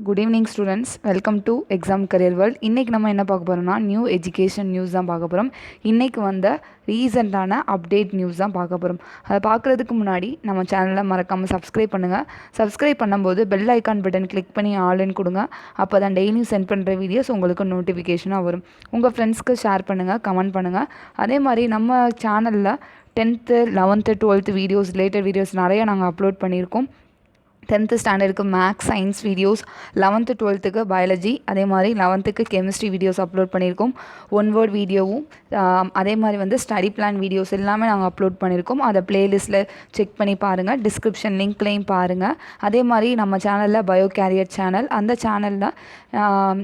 Good evening students, welcome to exam career world. இன்றைக்கி நம்ம என்ன பார்க்க போகிறோம்னா நியூ எஜுகேஷன் நியூஸ் தான் பார்க்க போகிறோம். இன்றைக்கி வந்த ரீசெண்டான அப்டேட் நியூஸ் தான் பார்க்க போகிறோம். அதை பார்க்குறதுக்கு முன்னாடி நம்ம சேனலை மறக்காமல் சப்ஸ்கிரைப் பண்ணுங்கள். சப்ஸ்கிரைப் பண்ணும்போது பெல் ஐக்கான் பட்டன் கிளிக் பண்ணி ஆல்னு கொடுங்க. அப்போ தான் டெய்லியும் சென்ட் பண்ணுற வீடியோஸ் உங்களுக்கு நோட்டிஃபிகேஷனாக வரும். உங்கள் ஃப்ரெண்ட்ஸ்க்கு ஷேர் பண்ணுங்கள், கமெண்ட் பண்ணுங்கள். அதே மாதிரி நம்ம சேனலில் 10th 11th 12th videos, related videos நிறையா நாங்கள் அப்லோட் பண்ணியிருக்கோம். 10th ஸ்டாண்டர்டுக்கு maths science videos, 11th 12th biology, அதே மாதிரி 11th கெமிஸ்ட்ரி வீடியோஸ் அப்லோட் பண்ணியிருக்கோம். ஒன் வேர்ட் வீடியோவும் அதே மாதிரி வந்து ஸ்டடி பிளான் வீடியோஸ் எல்லாமே நாங்கள் அப்லோட் பண்ணியிருக்கோம். அதை ப்ளேலிஸ்ட்டில் செக் பண்ணி பாருங்கள், டிஸ்கிரிப்ஷன் லிங்க்லேயும் பாருங்கள். அதே மாதிரி நம்ம சேனலில் பயோ கேரியர் சேனல், அந்த சேனலில்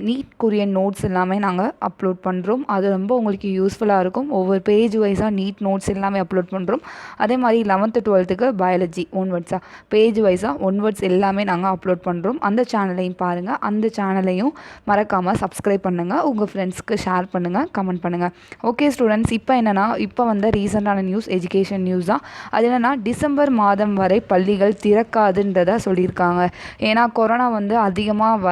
நீட்க்குரிய நோட்ஸ் எல்லாமே நாங்கள் அப்லோட் பண்ணுறோம். அது ரொம்ப உங்களுக்கு யூஸ்ஃபுல்லாக இருக்கும். ஒவ்வொரு பேஜ் வைஸாக நீட் நோட்ஸ் எல்லாமே அப்லோட் பண்ணுறோம். அதே மாதிரி 11th 12th பயாலஜி ஒன் வேர்ட்ஸாக பேஜ் வைஸாக ஒன் வேர்ட்ஸ் எல்லாமே நாங்கள் அப்லோட் பண்ணுறோம். அந்த சேனலையும் பாருங்கள். அந்த சேனலையும் மறக்காமல் சப்ஸ்கிரைப் பண்ணுங்கள். உங்கள் ஃப்ரெண்ட்ஸ்க்கு ஷேர் பண்ணுங்கள், கமெண்ட் பண்ணுங்கள். ஓகே ஸ்டூடெண்ட்ஸ், இப்போ வந்து ரீசெண்டான நியூஸ் எஜுகேஷன் நியூஸ் தான். அது என்னென்னா, டிசம்பர் மாதம் வரை பள்ளிகள் திறக்காதுன்றதை சொல்லியிருக்காங்க. ஏன்னா கொரோனா வந்து அதிகமாக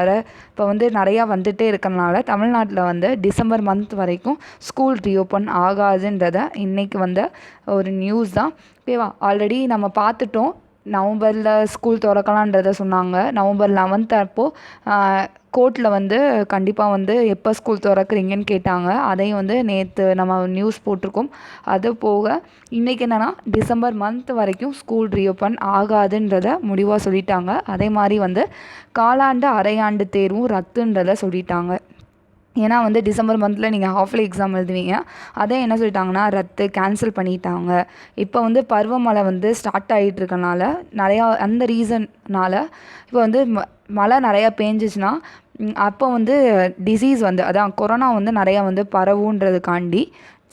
இப்போ வந்து நிறையா வந்துகிட்டே இருக்கிறனால தமிழ்நாட்டில் வந்து டிசம்பர் மந்த் வரைக்கும் ஸ்கூல் ரீஓப்பன் ஆகாதுன்றதை இன்றைக்கி வந்த ஒரு நியூஸ் தான். ஓகேவா? ஆல்ரெடி நம்ம பார்த்துட்டோம். நவம்பரில் ஸ்கூல் திறக்கலான்றதை சொன்னாங்க. நவம்பர் 11th அப்போது கோர்ட்டில் வந்து கண்டிப்பாக வந்து எப்போ ஸ்கூல் திறக்கிறீங்கன்னு கேட்டாங்க. அதையும் வந்து நேற்று நம்ம நியூஸ் போட்டிருக்கோம். அது போக இன்றைக்கி என்னென்னா, டிசம்பர் மந்த் வரைக்கும் ஸ்கூல் ரீஓப்பன் ஆகாதுன்றதை முடிவாக சொல்லிட்டாங்க. அதே மாதிரி வந்து காலாண்டு அரையாண்டு தேர்வும் ரத்துன்றதை சொல்லிட்டாங்க. ஏன்னா வந்து டிசம்பர் மந்தில் நீங்கள் ஹாஃப்லி எக்ஸாம் எழுதுவீங்க. அதே என்ன சொல்லிட்டாங்கன்னா, கேன்சல் பண்ணிட்டாங்க. இப்போ வந்து பருவமழை வந்து ஸ்டார்ட் ஆகிட்டு இருக்கனால நிறையா அந்த ரீசன்னால் இப்போ வந்து மழை நிறையா பேஞ்சிச்சுன்னா அப்போ வந்து டிசீஸ் வந்து அதான் கொரோனா வந்து நிறையா வந்து பரவுன்றதுக்காண்டி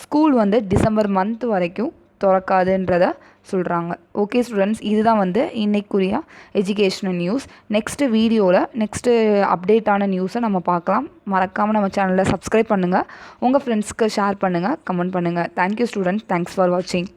ஸ்கூல் வந்து டிசம்பர் மந்த் வரைக்கும் திறக்காதுன்றதை சொல்கிறாங்க. ஓகே ஸ்டூடெண்ட்ஸ், இதுதான் வந்து இன்றைக்குரிய எஜுகேஷ்னல் நியூஸ். நெக்ஸ்ட்டு வீடியோவில் நெக்ஸ்ட்டு அப்டேட்டான நியூஸை நம்ம பார்க்கலாம். மறக்காமல் நம்ம சேனலை சப்ஸ்கிரைப் பண்ணுங்கள், உங்கள் ஃப்ரெண்ட்ஸ்க்கு ஷேர் பண்ணுங்கள், கமெண்ட் பண்ணுங்கள். தேங்க்யூ ஸ்டூடெண்ட்ஸ், தேங்க்ஸ் ஃபார் வாட்சிங்.